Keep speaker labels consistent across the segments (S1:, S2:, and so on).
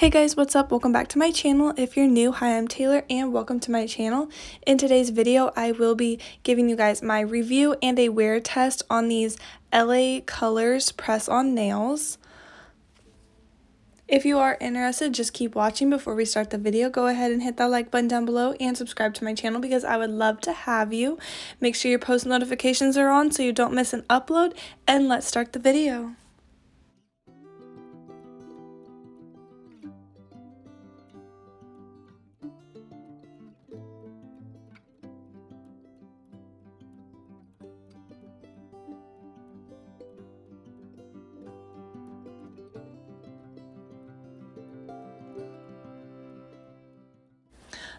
S1: Hey guys, what's up? Welcome back to my channel. If you're new, hi, I'm Taylor and welcome to my channel. In today's video, I will be giving you guys my review and a wear test on these L.a. Colors press-on nails. If you are interested, just keep watching. Before we start the video, go ahead and hit that like button down below and subscribe to my channel because I would love to have you. Make sure your post notifications are on so you don't miss an upload, and let's start the video.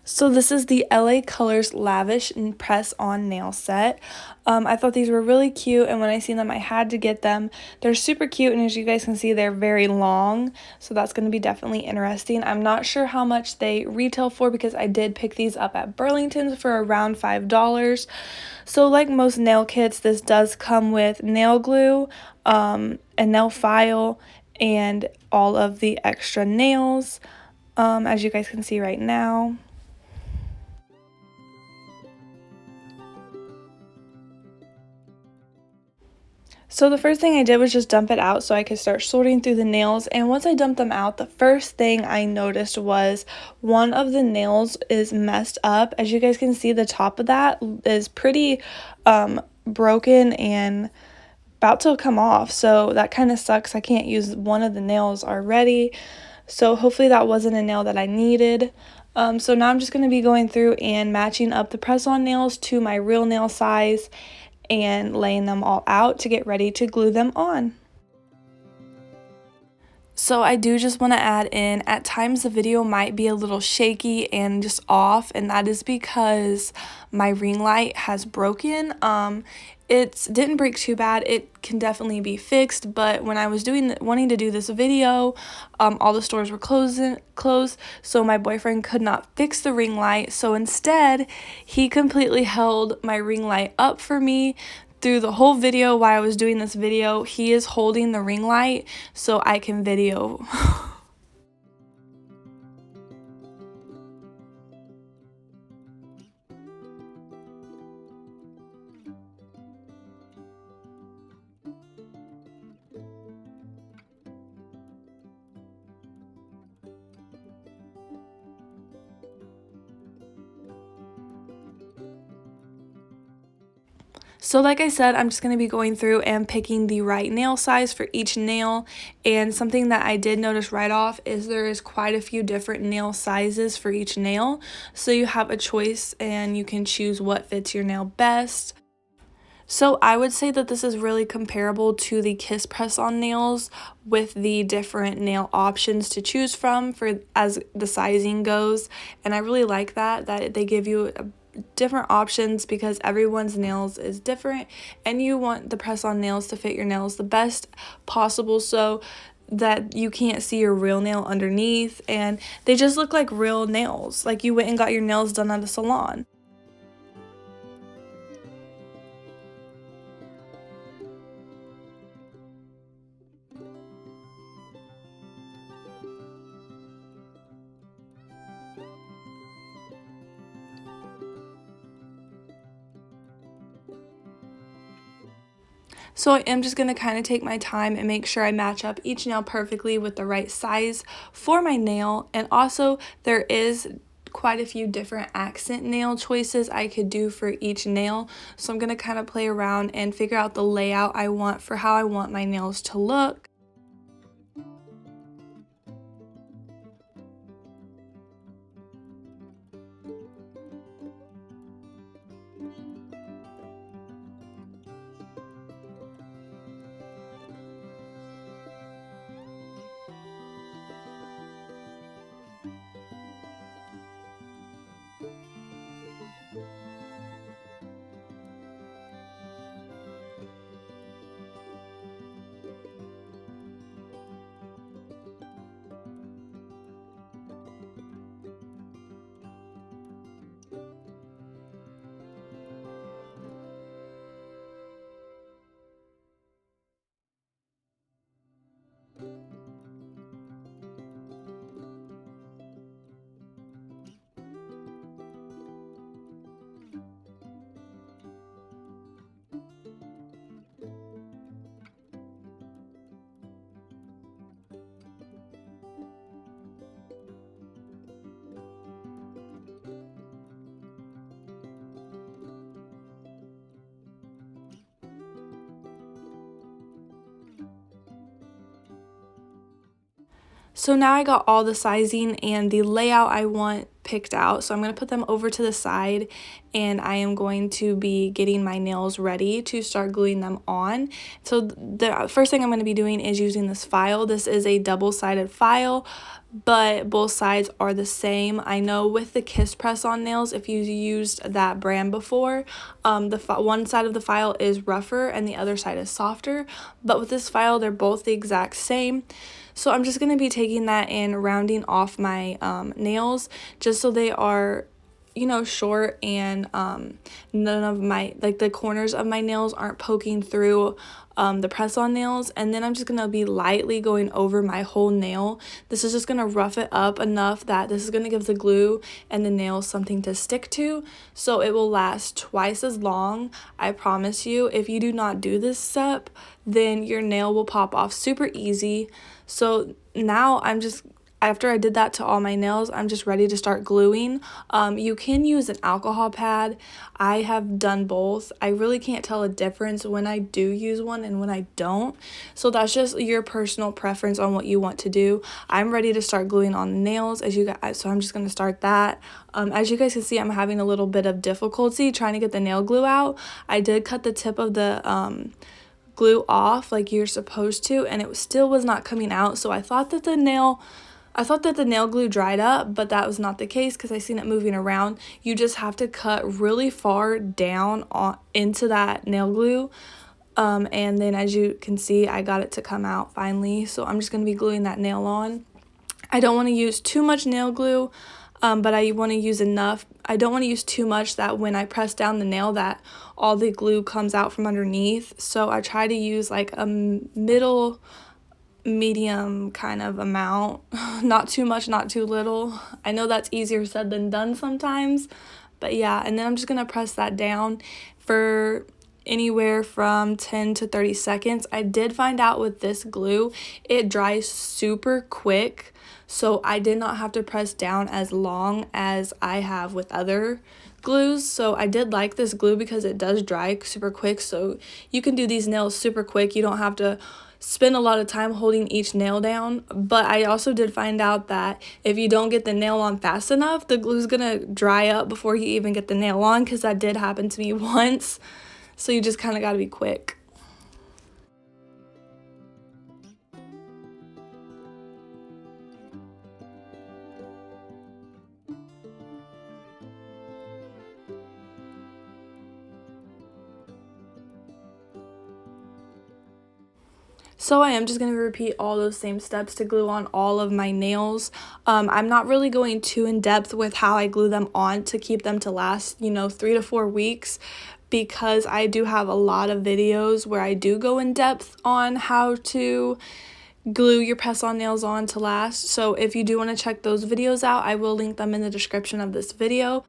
S1: So this is the L.a. Colors Lavish Press-on Nail Set. I thought these were really cute, and when I seen them, I had to get them. They're super cute, and as you guys can see, they're very long, so that's going to be definitely interesting. I'm not sure how much they retail for because I did pick these up at Burlington's for around $5. So like most nail kits, this does come with nail glue, a nail file, and all of the extra nails, as you guys can see right now. So the first thing I did was just dump it out so I could start sorting through the nails, and once I dumped them out, the first thing I noticed was one of the nails is messed up. As you guys can see, the top of that is pretty broken and about to come off, so that kind of sucks. I can't use one of the nails already, so hopefully that wasn't a nail that I needed. So now I'm just going to be going through and matching up the press-on nails to my real nail size and laying them all out to get ready to glue them on. So I do just want to add in, at times the video might be a little shaky and just off, and that is because my ring light has broken. It didn't break too bad. It can definitely be fixed, but when I was wanting to do this video, all the stores were closed, so my boyfriend could not fix the ring light. So instead, he completely held my ring light up for me through the whole video. While I was doing this video, he is holding the ring light so I can video. So like I said, I'm just going to be going through and picking the right nail size for each nail, and something that I did notice right off is there is quite a few different nail sizes for each nail, so you have a choice and you can choose what fits your nail best. So I would say that this is really comparable to the Kiss press-on nails with the different nail options to choose from for as the sizing goes, and I really like that they give you different options because everyone's nails is different and you want the press-on nails to fit your nails the best possible so that you can't see your real nail underneath and they just look like real nails, like you went and got your nails done at a salon. So I am just going to kind of take my time and make sure I match up each nail perfectly with the right size for my nail. And also there is quite a few different accent nail choices I could do for each nail. So I'm going to kind of play around and figure out the layout I want for how I want my nails to look. So now I got all the sizing and the layout I want picked out, so I'm going to put them over to the side, and I am going to be getting my nails ready to start gluing them on. So the first thing I'm going to be doing is using this file. This is a double-sided file, but both sides are the same. I know with the Kiss press-on nails, if you used that brand before, one side of the file is rougher and the other side is softer, but with this file they're both the exact same. So I'm just going to be taking that and rounding off my nails just so they are, you know, short, and none of my, like, the corners of my nails aren't poking through the press-on nails. And then I'm just going to be lightly going over my whole nail. This is just going to rough it up enough that this is going to give the glue and the nails something to stick to, so it will last twice as long. I promise you, if you do not do this step, then your nail will pop off super easy. So now after I did that to all my nails, I'm just ready to start gluing. You can use an alcohol pad. I have done both. I really can't tell a difference when I do use one and when I don't. So that's just your personal preference on what you want to do. I'm ready to start gluing on the nails, so I'm just going to start that. As you guys can see, I'm having a little bit of difficulty trying to get the nail glue out. I did cut the tip of the glue off like you're supposed to, and it still was not coming out. So I thought that the nail glue dried up, but that was not the case because I seen it moving around. You just have to cut really far down into that nail glue, and then as you can see, I got it to come out finally. So I'm just going to be gluing that nail on. I don't want to use too much nail glue, but I want to use enough. I don't want to use too much that when I press down the nail that all the glue comes out from underneath. So I try to use like a medium kind of amount, not too much, not too little. I know that's easier said than done sometimes, but yeah. And then I'm just going to press that down for anywhere from 10 to 30 seconds. I did find out with this glue, it dries super quick, so I did not have to press down as long as I have with other glues. So I did like this glue because it does dry super quick, so you can do these nails super quick. You don't have to spend a lot of time holding each nail down. But I also did find out that if you don't get the nail on fast enough, the glue's gonna dry up before you even get the nail on, because that did happen to me once. So you just kind of got to be quick. So I am just going to repeat all those same steps to glue on all of my nails. I'm not really going too in depth with how I glue them on to keep them to last, 3 to 4 weeks, because I do have a lot of videos where I do go in depth on how to glue your press-on nails on to last. So if you do want to check those videos out, I will link them in the description of this video.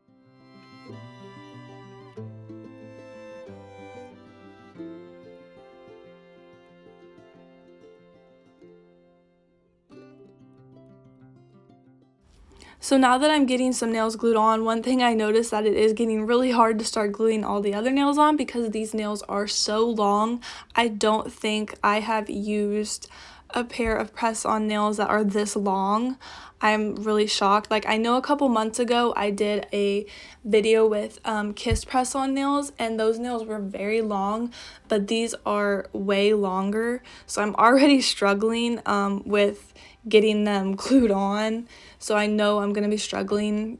S1: So now that I'm getting some nails glued on, one thing I noticed that it is getting really hard to start gluing all the other nails on because these nails are so long. I don't think I have used a pair of press-on nails that are this long. I'm really shocked. Like, I know a couple months ago I did a video with Kiss press-on nails, and those nails were very long, but these are way longer. So I'm already struggling with getting them glued on. So I know I'm going to be struggling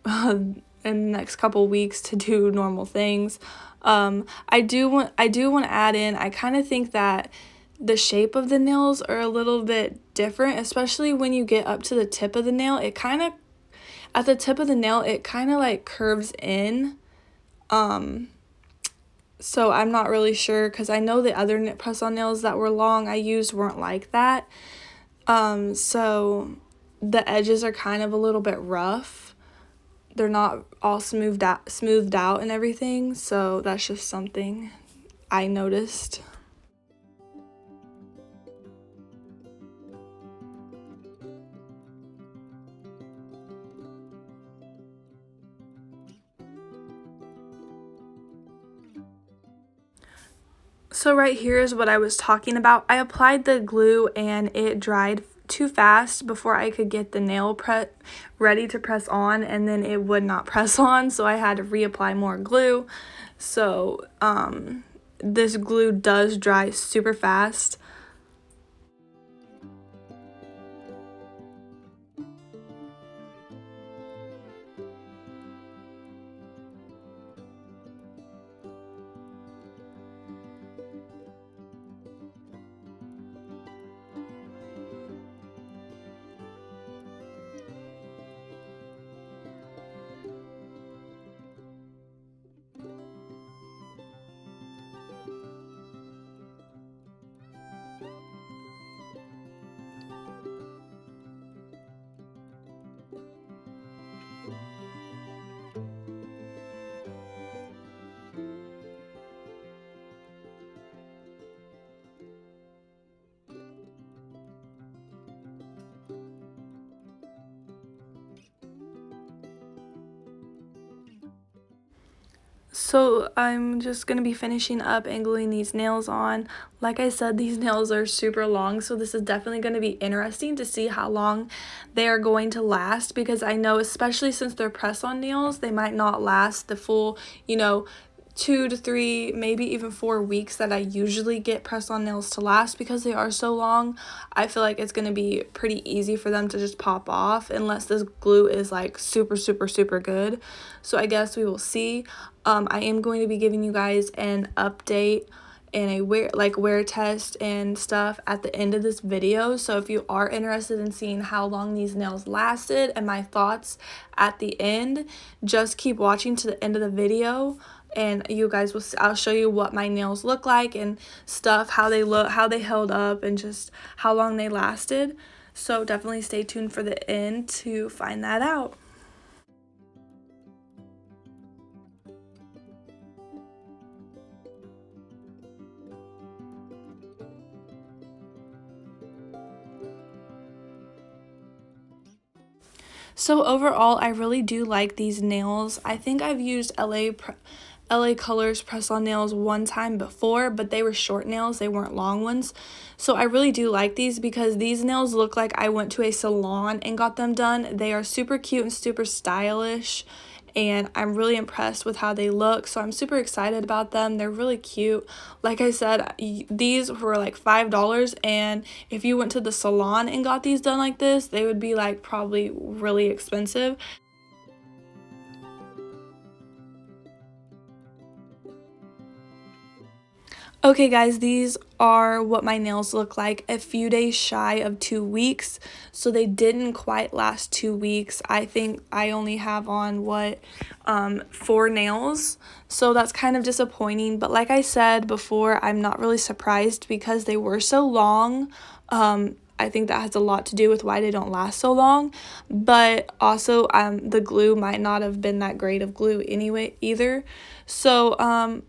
S1: in the next couple weeks to do normal things. I do want to add in, I kind of think that the shape of the nails are a little bit different, especially when you get up to the tip of the nail. At the tip of the nail, it kind of like curves in. So I'm not really sure, because I know the other press-on nails that were long I used weren't like that. So the edges are kind of a little bit rough. They're not all smoothed out and everything. So that's just something I noticed. So right here is what I was talking about. I applied the glue and it dried too fast before I could get the nail ready to press on, and then it would not press on, so I had to reapply more glue. So this glue does dry super fast. So I'm just going to be finishing up and gluing these nails on. Like I said, these nails are super long, so this is definitely going to be interesting to see how long they are going to last, because I know, especially since they're press-on nails, they might not last the full, 2 to 3, maybe even 4 weeks that I usually get press-on nails to last, because they are so long. I feel like it's going to be pretty easy for them to just pop off unless this glue is like super, super, super good. So I guess we will see. I am going to be giving you guys an update and a wear test and stuff at the end of this video. So if you are interested in seeing how long these nails lasted and my thoughts at the end, just keep watching to the end of the video, and you guys will, I'll show you what my nails look like and stuff, how they look, how they held up, and just how long they lasted. So definitely stay tuned for the end to find that out. So overall, I really do like these nails. I think I've used L.a. Colors press-on nails one time before, but they were short nails, they weren't long ones. So I really do like these because these nails look like I went to a salon and got them done. They are super cute and super stylish, and I'm really impressed with how they look, so I'm super excited about them. They're really cute. Like I said, these were like $5, and if you went to the salon and got these done like this, they would be like probably really expensive. Okay guys, these are what my nails look like a few days shy of 2 weeks. So they didn't quite last 2 weeks. I think I only have on 4 nails. So that's kind of disappointing. But like I said before, I'm not really surprised because they were so long. I think that has a lot to do with why they don't last so long, but also the glue might not have been that great of glue anyway either. So I'm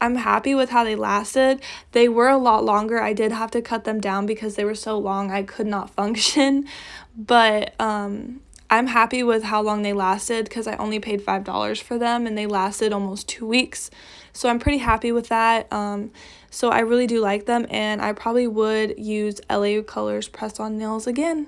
S1: happy with how they lasted. They were a lot longer. I did have to cut them down because they were so long I could not function, but I'm happy with how long they lasted because I only paid $5 for them and they lasted almost 2 weeks. So I'm pretty happy with that. So I really do like them, and I probably would use L.a. Colors press-on nails again.